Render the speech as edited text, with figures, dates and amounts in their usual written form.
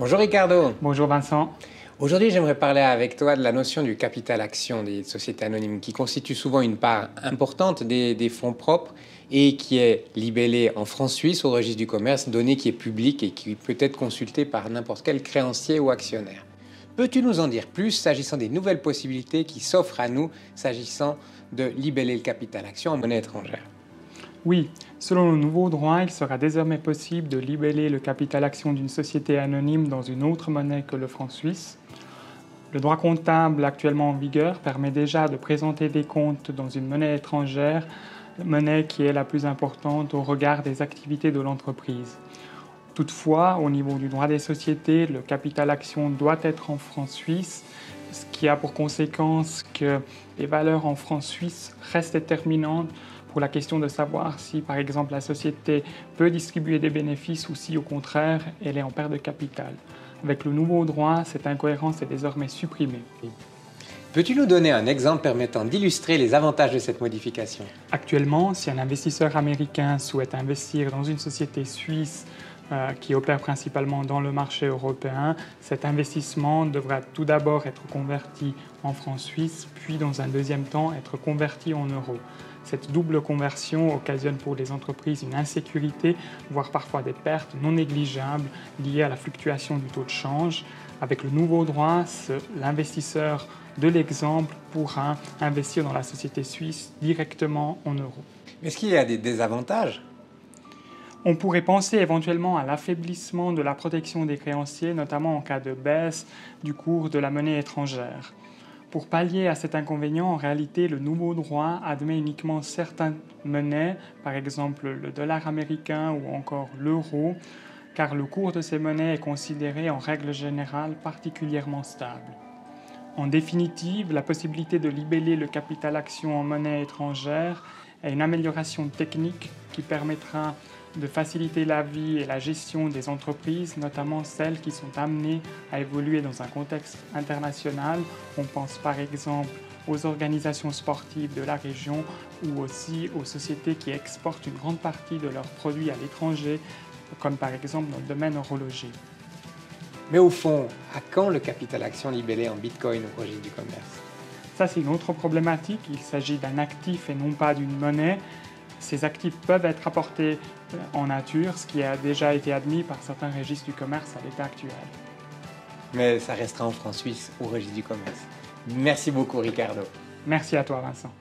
Bonjour Ricardo. Bonjour Vincent. Aujourd'hui, j'aimerais parler avec toi de la notion du capital action des sociétés anonymes qui constitue souvent une part importante des fonds propres et qui est libellée en francs suisses au registre du commerce, donnée qui est publique et qui peut être consultée par n'importe quel créancier ou actionnaire. Peux-tu nous en dire plus s'agissant des nouvelles possibilités qui s'offrent à nous s'agissant de libeller le capital action en monnaie étrangère? Oui, selon le nouveau droit, il sera désormais possible de libeller le capital action d'une société anonyme dans une autre monnaie que le franc suisse. Le droit comptable actuellement en vigueur permet déjà de présenter des comptes dans une monnaie étrangère, monnaie qui est la plus importante au regard des activités de l'entreprise. Toutefois, au niveau du droit des sociétés, le capital action doit être en francs suisses, ce qui a pour conséquence que les valeurs en francs suisses restent déterminantes pour la question de savoir si, par exemple, la société peut distribuer des bénéfices ou si, au contraire, elle est en perte de capital. Avec le nouveau droit, cette incohérence est désormais supprimée. Peux-tu nous donner un exemple permettant d'illustrer les avantages de cette modification? Actuellement, si un investisseur américain souhaite investir dans une société suisse qui opère principalement dans le marché européen, cet investissement devra tout d'abord être converti en francs suisses, puis dans un deuxième temps être converti en euros. Cette double conversion occasionne pour les entreprises une insécurité, voire parfois des pertes non négligeables liées à la fluctuation du taux de change. Avec le nouveau droit, l'investisseur de l'exemple pourra investir dans la société suisse directement en euros. Est-ce qu'il y a des désavantages? On pourrait penser éventuellement à l'affaiblissement de la protection des créanciers, notamment en cas de baisse du cours de la monnaie étrangère. Pour pallier à cet inconvénient, en réalité, le nouveau droit admet uniquement certaines monnaies, par exemple le dollar américain ou encore l'euro, car le cours de ces monnaies est considéré en règle générale particulièrement stable. En définitive, la possibilité de libeller le capital action en monnaie étrangère est une amélioration technique qui permettra de faciliter la vie et la gestion des entreprises, notamment celles qui sont amenées à évoluer dans un contexte international. On pense par exemple aux organisations sportives de la région ou aussi aux sociétés qui exportent une grande partie de leurs produits à l'étranger, comme par exemple dans le domaine horloger. Mais au fond, à quand le capital action libellé en Bitcoin au registre du commerce? Ça, c'est une autre problématique. Il s'agit d'un actif et non pas d'une monnaie. Ces actifs peuvent être apportés en nature, ce qui a déjà été admis par certains registres du commerce à l'état actuel. Mais ça restera en francs suisses au registre du commerce. Merci beaucoup Ricardo. Merci à toi Vincent.